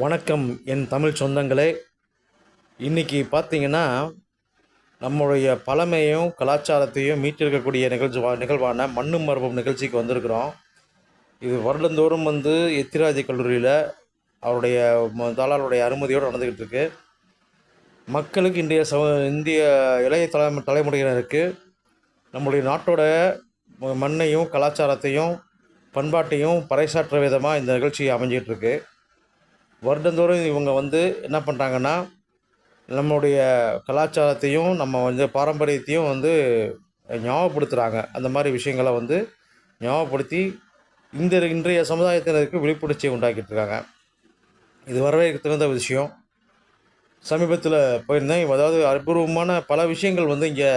வணக்கம் என் தமிழ் சொந்தங்களே. இன்றைக்கி பார்த்தீங்கன்னா, நம்முடைய பழமையும் கலாச்சாரத்தையும் மீட்டெடுக்கக்கூடிய நிகழ்வான மண்ணும் மரபும் நிகழ்ச்சிக்கு வந்திருக்கிறோம். இது வருடந்தோறும் எத்திராஜி கல்லூரியில் அவருடைய தாளாளருடைய அனுமதியோடு நடந்துக்கிட்டு இருக்கு. மக்களுக்கு இந்திய இளைய தலைமுறையினருக்கு நம்முடைய நாட்டோட மண்ணையும் கலாச்சாரத்தையும் பண்பாட்டையும் பறைசாற்ற விதமாக இந்த நிகழ்ச்சி அமைஞ்சிகிட்ருக்கு. வருடந்தோறும் இவங்க என்ன பண்ணுறாங்கன்னா, நம்முடைய கலாச்சாரத்தையும் நம்ம பாரம்பரியத்தையும் ஞாபகப்படுத்துகிறாங்க. அந்த மாதிரி விஷயங்களை ஞாபகப்படுத்தி இன்றைய சமுதாயத்தினருக்கு விழிப்புணர்ச்சியை உண்டாக்கிட்டு இருக்காங்க. இது வரவேற்க விஷயம். சமீபத்தில் போயிருந்தேன். அதாவது அற்புதமான பல விஷயங்கள் இங்கே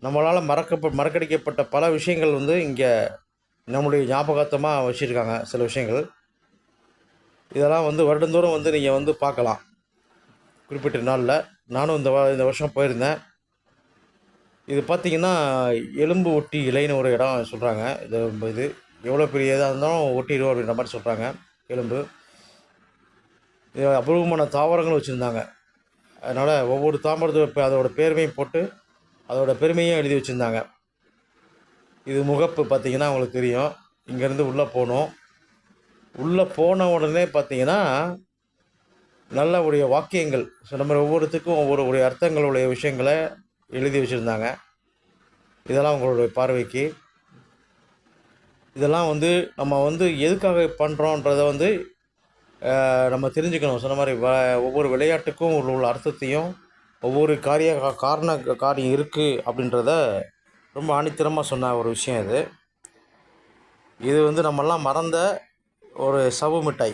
நம்மளால் மறக்கடிக்கப்பட்ட பல விஷயங்கள் இங்கே நம்முடைய ஞாபகார்த்தமாக வச்சுருக்காங்க. சில விஷயங்கள் இதெல்லாம் வருடந்தோறும் நீங்கள் பார்க்கலாம். குறிப்பிட்ட நாளில் நானும் இந்த வருஷம் போயிருந்தேன். இது பார்த்திங்கன்னா, எலும்பு ஒட்டி இலைன்னு ஒரு இடம் சொல்கிறாங்க. இது எவ்வளோ பெரிய இதாக இருந்தாலும் ஒட்டிடும் அப்படின்ற மாதிரி சொல்கிறாங்க. எலும்பு அபூர்வமான தாவரங்களும் வச்சுருந்தாங்க. அதனால் ஒவ்வொரு தாவரத்தை அதோடய பெருமையும் போட்டு அதோடய பெருமையும் எழுதி வச்சுருந்தாங்க. இது முகப்பு பார்த்திங்கன்னா உங்களுக்கு தெரியும். இங்கேருந்து உள்ளே போகணும். உள்ளே போன உடனே பார்த்திங்கன்னா, நல்ல உடைய வாக்கியங்கள் நம்ம ஒவ்வொருத்துக்கும் ஒவ்வொரு அர்த்தங்களுடைய விஷயங்களை எழுதி வச்சுருந்தாங்க. இதெல்லாம் உங்களுடைய பார்வைக்கு. இதெல்லாம் நம்ம எதுக்காக பண்ணுறோன்றதை நம்ம தெரிஞ்சுக்கணும். சொன்ன மாதிரி ஒவ்வொரு விளையாட்டுக்கும் உள்ள அர்த்தத்தையும் ஒவ்வொரு காரியம் இருக்குது அப்படின்றத ரொம்ப ஆணித்தரமாக சொன்ன ஒரு விஷயம் இது. இது நம்மெல்லாம் மறந்த ஒரு சவ்வு மிட்டாய்.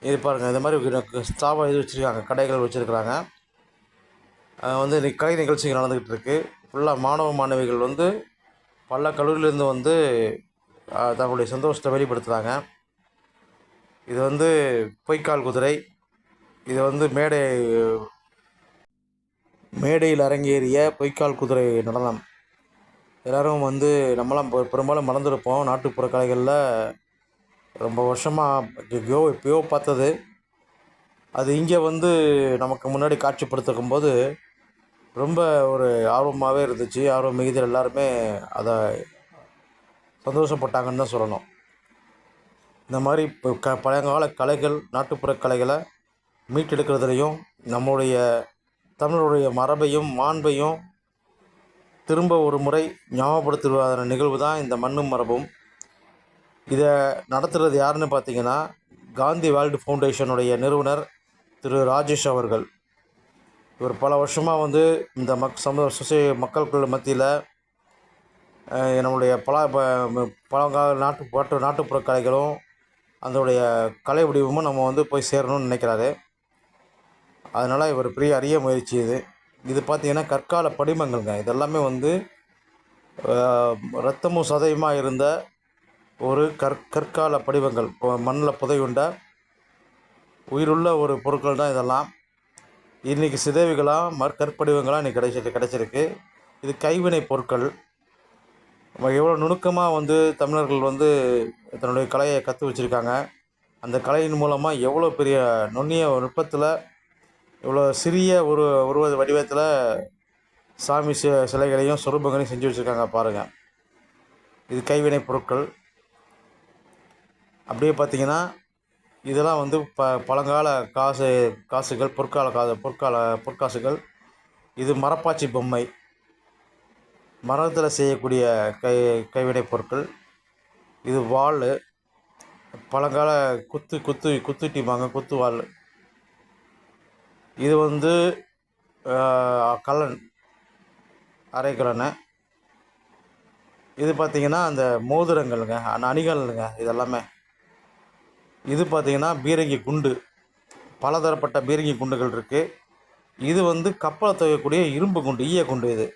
இது பாருங்கள், இந்த மாதிரி ஸ்டாவாக இது வச்சுருக்காங்க, கடைகள் வச்சுருக்குறாங்க. இன்றைக்கி கலை நிகழ்ச்சிகள் நடந்துக்கிட்டு இருக்குது. ஃபுல்லாக மாணவ மாணவிகள் பல கல்லூரியிலேருந்து தங்களுடைய சந்தோஷத்தை வெளிப்படுத்துகிறாங்க. இது பொய்க்கால் குதிரை. இது மேடையில் அரங்கேறிய பொய்க்கால் குதிரை நடனம். எல்லோரும் நம்மளாம் பெரும்பாலும் மறந்துருப்போம். நாட்டுப்புற கலைகளில் ரொம்ப வருஷமாக எப்பயோ பார்த்தது. அது இங்கே நமக்கு முன்னாடி காட்சிப்படுத்தும் போது ரொம்ப ஒரு ஆர்வமாகவே இருந்துச்சு. ஆர்வம் மிகுதியில் எல்லாருமே அதை சந்தோஷப்பட்டாங்கன்னு தான் சொல்லணும். இந்த மாதிரி இப்போ பழங்கால கலைகள், நாட்டுப்புற கலைகளை மீட்டெடுக்கிறதுலையும் நம்முடைய தமிழுடைய மரபையும் மாண்பையும் திரும்ப ஒரு முறை ஞாபகப்படுத்துவதான நிகழ்வு தான் இந்த மண்ணும் மரபும். இதை நடத்துகிறது யாருன்னு பார்த்தீங்கன்னா, காந்தி வேர்ல்டு ஃபவுண்டேஷனுடைய நிறுவனர் திரு ராஜேஷ் அவர்கள். இவர் பல வருஷமாக இந்த மக்களுக்குள்ள மத்தியில் நம்முடைய பழங்கால நாட்டுப்புற கலைகளும் அதனுடைய கலை வடிவமும் நம்ம போய் சேரணும்னு நினைக்கிறாரு. அதனால் இவர் பெரிய அரிய முயற்சி இது. இது பார்த்திங்கன்னா கற்கால படிமங்கள்ங்க. இதெல்லாமே இரத்தமும் சதையுமாக இருந்த ஒரு கற்கால படிவங்கள். மண்ணில் புதையுண்ட உயிருள்ள ஒரு பொருட்கள் தான் இதெல்லாம். இன்றைக்கி சிதைவுகளாக கற்படிவங்களாக இன்றைக்கி கிடச்சிருக்கு. இது கைவினை பொருட்கள். எவ்வளோ நுணுக்கமாக தமிழர்கள் தன்னுடைய கலையை கற்று வச்சுருக்காங்க. அந்த கலையின் மூலமாக எவ்வளோ பெரிய நுண்ணிய நுட்பத்தில் இவ்வளோ சிறிய உருவ வடிவத்தில் சாமி சிலைகளையும் சொரூபங்களையும் செஞ்சு வச்சுருக்காங்க பாருங்கள். இது கைவினை பொருட்கள். அப்படியே பார்த்திங்கன்னா இதெல்லாம் பழங்கால காசுகள், பொற்காசுகள். இது மரப்பாச்சி பொம்மை, மரத்தில் செய்யக்கூடிய கைவினை பொருட்கள். இது வாள், பழங்கால குத்துட்டிப்பாங்க, குத்து வாள். இது கல்லன், அரைக்கலனை. இது பார்த்திங்கன்னா அந்த மோதிரங்கள்ங்க, அணிகள்ங்க இதெல்லாமே. இது பார்த்திங்கன்னா பீரங்கி குண்டு. பலதரப்பட்ட பீரங்கி குண்டுகள் இருக்குது. இது கப்பலை துவைக்கக்கூடிய இரும்பு குண்டு, ஈய குண்டு. இது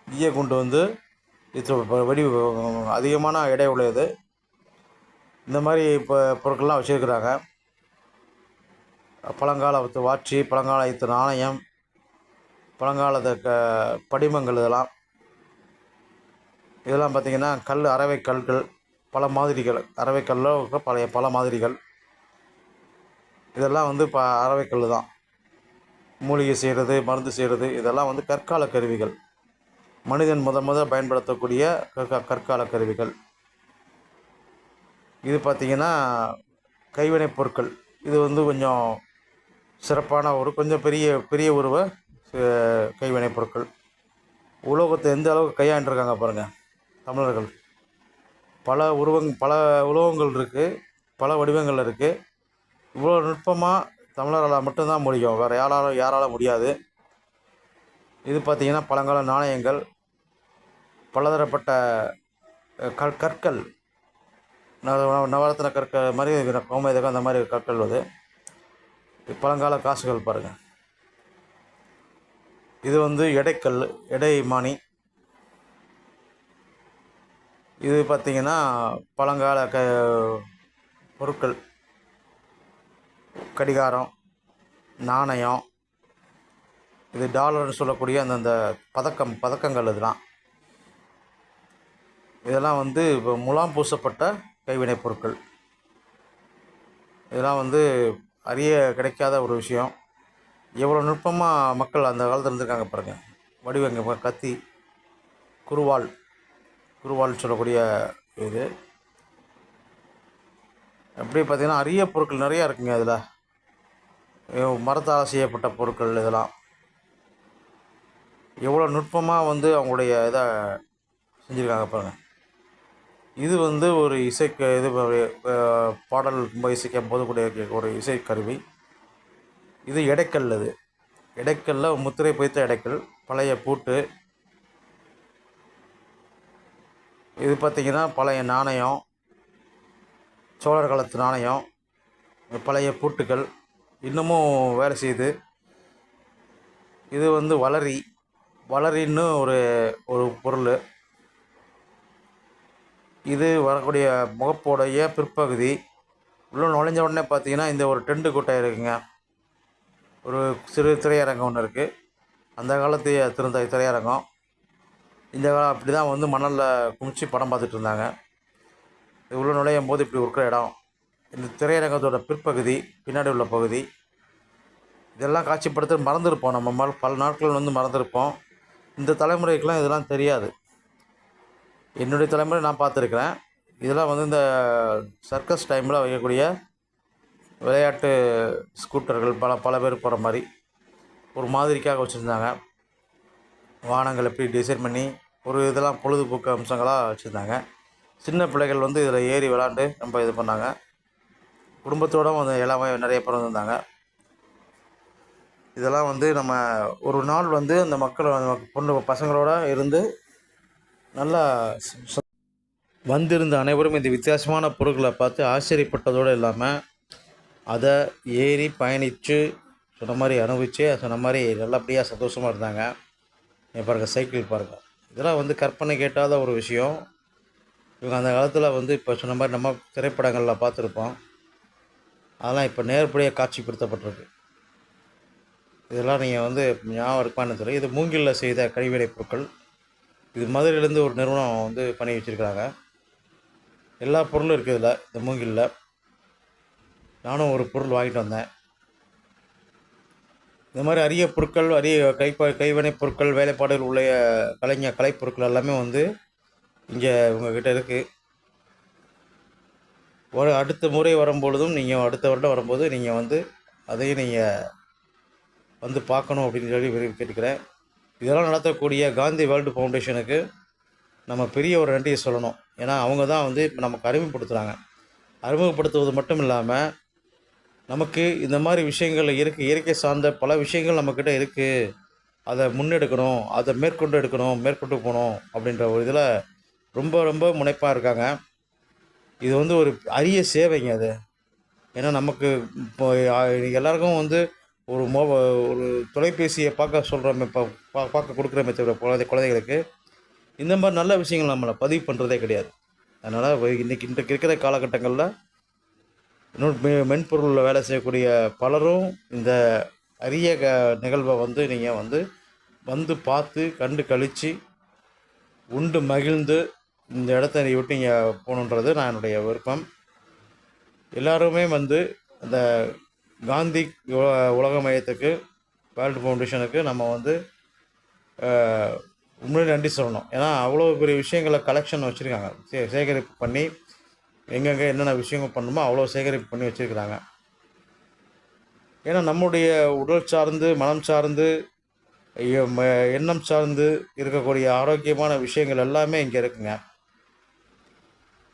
ஈய குண்டு இது அதிகமான எடை உள்ளது. இந்த மாதிரி பொருட்கள்லாம் வச்சுருக்குறாங்க. பழங்காலத்து வாட்சி, பழங்காலத்து நாணயம், பழங்காலத்து படிமங்கள். இதெல்லாம் பார்த்திங்கன்னா அரவை கற்கள், பல மாதிரிகள், அரவைக்கல்லில் இருக்கிற பழைய பல மாதிரிகள், இதெல்லாம் வந்து அரவைக்கல் தான். மூலிகை செய்கிறது, மருந்து செய்கிறது, இதெல்லாம் வந்து கற்கால கருவிகள். மனிதன் பயன்படுத்தக்கூடிய கற்கால கருவிகள். இது பார்த்திங்கன்னா கைவினைப் பொருட்கள். இது வந்து கொஞ்சம் சிறப்பான கொஞ்சம் பெரிய பெரிய உருவ கைவினைப் பொருட்கள். உலோகத்தை எந்த அளவுக்கு கையாண்டுருக்காங்க பாருங்கள் தமிழர்கள். பல உலோகங்கள் இருக்குது, பல வடிவங்கள் இருக்குது. இவ்வளோ நுட்பமாக தமிழர்களால் மட்டும்தான் முடியும், வேறு யாரால முடியாது. இது பார்த்திங்கன்னா பழங்கால நாணயங்கள், பலதரப்பட்ட கற்கள், நவரத்தின கற்கள் மாதிரி, கோமேதகம் அந்த மாதிரி கற்கள். பழங்கால காசுகள் பாருங்கள். இது வந்து எடைக்கல், எடைமானி. இது பார்த்திங்கன்னா பழங்கால பொருட்கள். கடிகாரம், நாணயம், இது டாலர்னு சொல்லக்கூடிய அந்தந்த பதக்கங்கள். இதெல்லாம் வந்து இப்போ முலாம் பூசப்பட்ட கைவினைப் பொருட்கள். இதெல்லாம் வந்து அறிய கிடைக்காத ஒரு விஷயம். எவ்வளோ நுட்பமாக மக்கள் அந்த காலத்தில் இருந்திருக்காங்க பாருங்கள். வடிவங்க கத்தி, குருவால் சொல்லக்கூடிய இது. அப்படி பார்த்திங்கன்னா அரிய பொருட்கள் நிறையா இருக்குங்க. அதில் மரத்தால் செய்யப்பட்ட பொருட்கள். இதெல்லாம் எவ்வளோ நுட்பமாக வந்து அவங்களுடைய இதை செஞ்சுருக்காங்க பாருங்கள். இது வந்து ஒரு பாடல் ரொம்ப இசைக்கும் போது கூட ஒரு இசைக்கருவி. இது எடைக்கல். அது எடைக்கல்ல முத்திரை பதித்த எடைக்கல், பழைய பூட்டு. இது பார்த்திங்கன்னா பழைய நாணயம், சோழர் காலத்து நாணயம், பழைய பூட்டுக்கள் இன்னமும் வேலை செய்யுது. இது வந்து வளரின்னு ஒரு பொருள். இது வரக்கூடிய முகப்போடைய பிற்பகுதி. உள்ளே நுழைஞ்ச உடனே பார்த்திங்கன்னா இந்த ஒரு டென்ட் கொட்டை இருக்குங்க. ஒரு சிறு திரையரங்கம் ஒன்று இருக்குது. அந்த காலத்து திரையரங்கம். இந்த காலம் அப்படி தான் வந்து மணலில் குமிச்சு படம் பார்த்துட்டு இருந்தாங்க. இது உள்ளே நுழையும் போது இப்படி இருக்கிற இடம். இந்த திரையரங்கத்தோட பிற்பகுதி, பின்னாடி உள்ள பகுதி. இதெல்லாம் காட்சிப்படுத்த மறந்துருப்போம். நம்ம பல நாட்கள் வந்து மறந்துருப்போம். இந்த தலைமுறைக்கெலாம் இதெல்லாம் தெரியாது. என்னுடைய தலைமுறை நான் பார்த்துருக்குறேன். இதெல்லாம் வந்து இந்த சர்க்கஸ் டைமில் வைக்கக்கூடிய விளையாட்டு ஸ்கூட்டர்கள், பல பேர் போகிற மாதிரி ஒரு மாதிரிக்காக வச்சுருந்தாங்க. வாகனங்கள் எப்படி டிசைன் பண்ணி இதெல்லாம் பொழுதுபோக்கு அம்சங்களாக வச்சுருந்தாங்க. சின்ன பிள்ளைகள் வந்து இதில் ஏறி விளாண்டு ரொம்ப இது பண்ணாங்க. குடும்பத்தோடு வந்து எல்லாமே நிறைய பேர் வந்திருந்தாங்க. இதெல்லாம் வந்து நம்ம ஒரு நாள் வந்து அந்த மக்கள் பசங்களோடு இருந்து நல்லா வந்திருந்த அனைவரும் இந்த வித்தியாசமான பொருட்களை பார்த்து ஆச்சரியப்பட்டதோடு இல்லாமல் அதை ஏறி பயணித்து சொன்ன மாதிரி அனுபவித்து சொன்ன மாதிரி நல்லபடியாக சந்தோஷமாக இருந்தாங்க. பாருங்கள், சைக்கிள் பாருங்கள். இதெல்லாம் வந்து கற்பனை கேட்டாத ஒரு விஷயம். இவங்க அந்த காலத்தில் வந்து இப்போ சொன்ன மாதிரி நம்ம திரைப்படங்களில் பார்த்துருப்போம். அதெல்லாம் இப்போ நேர்படியாக காட்சிப்படுத்தப்பட்டிருக்கு. இதெல்லாம் நீங்கள் வந்து ஞாபகம் இருப்பான்னு தெரியும். இது மூங்கிலில் செய்த கைவினைப் பொருட்கள். இது மதுரையிலேருந்து ஒரு நிறுவனம் வந்து பண்ணி வச்சுருக்காங்க. எல்லா பொருளும் இருக்குது இதில், இந்த மூங்கிலில். நானும் ஒரு பொருள் வாங்கிட்டு வந்தேன். இந்த மாதிரி அரிய பொருட்கள், அரிய கைவினைப் பொருட்கள், வேலைப்பாடுகள் உள்ள கலைப்பொருட்கள் எல்லாமே வந்து இங்கே உங்கள்கிட்ட இருக்குது. அடுத்த முறை வரும்பொழுதும் அடுத்த வருடம் வரும்போது நீங்கள் வந்து அதையும் நீங்கள் வந்து பார்க்கணும் அப்படின்னு சொல்லி விரும்பி கேட்டுக்கிறேன். இதெல்லாம் நடத்தக்கூடிய காந்தி வேர்ல்டு ஃபவுண்டேஷனுக்கு நம்ம பெரிய ஒரு நன்றியை சொல்லணும். ஏன்னா அவங்க தான் வந்து இப்போ நமக்கு அறிமுகப்படுத்துவது மட்டும் இல்லாமல் நமக்கு இந்த மாதிரி விஷயங்கள் இருக்குது, இயற்கை சார்ந்த பல விஷயங்கள் நம்மக்கிட்ட இருக்குது, அதை முன்னெடுக்கணும், அதை மேற்கொண்டு போகணும் அப்படின்ற ஒரு இதில் ரொம்ப ரொம்ப முனைப்பாக இருக்காங்க. இது வந்து ஒரு அரிய சேவைங்க அது. ஏன்னா நமக்கு இப்போ எல்லாருக்கும் வந்து ஒரு தொலைபேசியை பார்க்க சொல்கிறோமே, இப்போ பார்க்க கொடுக்குறோமே தவிர குழந்தைகளுக்கு இந்த மாதிரி நல்ல விஷயங்கள் நம்மளை பதிவு பண்ணுறதே கிடையாது. அதனால் இன்றைக்கி இருக்கிற காலகட்டங்களில் மென்பொருளில் வேலை செய்யக்கூடிய பலரும் இந்த அரிய நிகழ்வை வந்து நீங்கள் வந்து பார்த்து கண்டு கழித்து உண்டு மகிழ்ந்து இந்த இடத்த விட்டு இங்கே போகணுன்றது நான் என்னுடைய விருப்பம். எல்லாருமே வந்து இந்த காந்தி உலக மையத்துக்கு, வேர்ல்டு ஃபவுண்டேஷனுக்கு நம்ம வந்து உண்மையிலே நன்றி சொல்லணும். ஏன்னா அவ்வளோ பெரிய விஷயங்களை கலெக்ஷன் வச்சுருக்காங்க. சேகரிப்பு பண்ணி எங்கெங்கே என்னென்ன விஷயங்கள் பண்ணணுமோ அவ்வளோ சேகரிப்பு பண்ணி வச்சுருக்கிறாங்க. ஏன்னா நம்முடைய உடல் சார்ந்து, மனம் சார்ந்து, எண்ணம் சார்ந்து இருக்கக்கூடிய ஆரோக்கியமான விஷயங்கள் எல்லாமே இங்கே இருக்குங்க.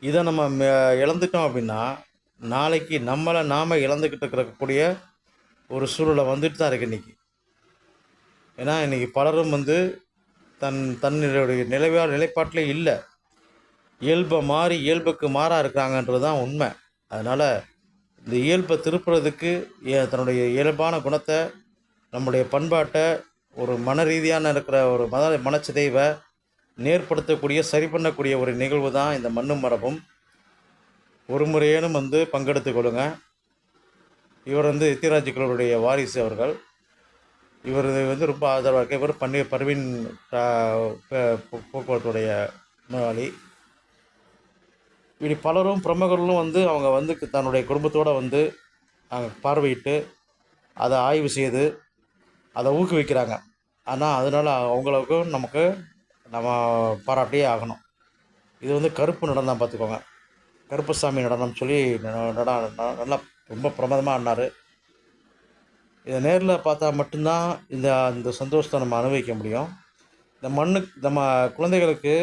இதை நம்ம இழந்துட்டோம் அப்படின்னா, நாளைக்கு நம்மளை நாம் இழந்துக்கிட்டு இருக்கக்கூடிய ஒரு சூழ்நிலை வந்துட்டு தான் இருக்குது இன்றைக்கி. ஏன்னா இன்றைக்கி பலரும் வந்து தன்னுடைய நிலைப்பாட்டிலே இல்லை, இயல்பை மாறி இயல்புக்கு மாறாக இருக்கிறாங்கன்றது தான் உண்மை. அதனால் இந்த இயல்பை திருப்புறதுக்கு தன்னுடைய இயல்பான குணத்தை, நம்முடைய பண்பாட்டை, ஒரு மன ரீதியான இருக்கிற ஒரு மனச்சிதைவை நேர்படுத்தக்கூடிய, சரி பண்ணக்கூடிய ஒரு நிகழ்வு தான் இந்த மண்ணும் மரபும். ஒரு முறையேனும் வந்து பங்கெடுத்து கொள்ளுங்க. இவர் வந்து எத்திராஜுக்களுடைய வாரிசு அவர்கள். இவர் வந்து ரொம்ப ஆதரவாக இருக்க. இவர் பர்வீன் போக்குவரத்துடைய நோயாளி. இப்படி பலரும் பிரமுகர்களும் வந்து அவங்க வந்து தன்னுடைய குடும்பத்தோடு வந்து பார்வையிட்டு அதை ஆய்வு செய்து அதை ஊக்குவிக்கிறாங்க. ஆனால் அதனால் அவங்களுக்கும் நமக்கு நம்ம பாராட்டியே ஆகணும். இது வந்து கருப்பு நடனம் பார்த்துக்கோங்க. கருப்பசாமி நடனம் சொல்லி நல்லா ரொம்ப பிரமாதமாக ஆடினார். இதை நேரில் பார்த்தா மட்டும்தான் இந்த சந்தோஷத்தை நம்ம அனுபவிக்க முடியும். இந்த நம்ம குழந்தைகளுக்கு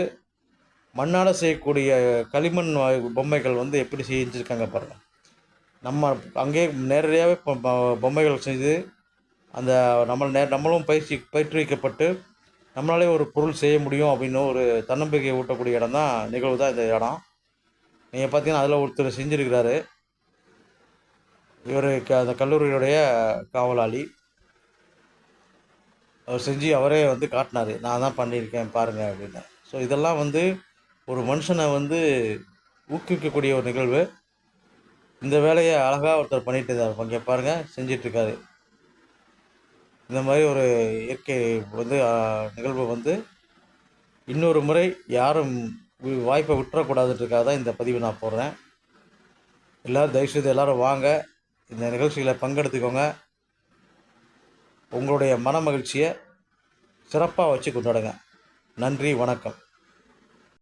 மண்ணால் செய்யக்கூடிய களிமண் பொம்மைகள் வந்து எப்படி செஞ்சுருக்காங்க பாருங்கள். நம்ம அங்கேயே நேரடியாகவே பொம்மைகள் செய்து அந்த நம்மளும் பயிற்றுவிக்கப்பட்டு நம்மளாலே ஒரு பொருள் செய்ய முடியும் அப்படின்னு ஒரு தன்னம்பிக்கை ஊட்டக்கூடிய இடம் தான் நிகழ்வு தான் இந்த இடம். நீங்கள் பார்த்தீங்கன்னா அதில் ஒருத்தர் செஞ்சுருக்கிறாரு. இவர் அந்த கல்லூரியுடைய காவலாளி. அவர் செஞ்சு அவரே வந்து காட்டினார், நான் தான் பண்ணியிருக்கேன் பாருங்கள் அப்படின்னு. ஸோ இதெல்லாம் வந்து ஒரு மனுஷனை வந்து ஊக்குவிக்கக்கூடிய ஒரு நிகழ்வு. இந்த வேலையை அழகாக ஒருத்தர் பண்ணிட்டு இருந்தார், இங்கே பாருங்கள் செஞ்சிட்ருக்காரு. இந்த மாதிரி ஒரு இயற்கை வந்து நிகழ்வு வந்து இன்னொரு முறை யாரும் வாய்ப்பை விட்டுறக்கூடாதுன்றதுக்காக தான் இந்த பதிவு நான் போடுறேன். எல்லோரும் தயவுசெய்து எல்லோரும் வாங்க, இந்த நிகழ்ச்சிகளை பங்கெடுத்துக்கோங்க. உங்களுடைய மன மகிழ்ச்சியை சிறப்பாக வச்சு கொண்டாடுங்க. நன்றி, வணக்கம்.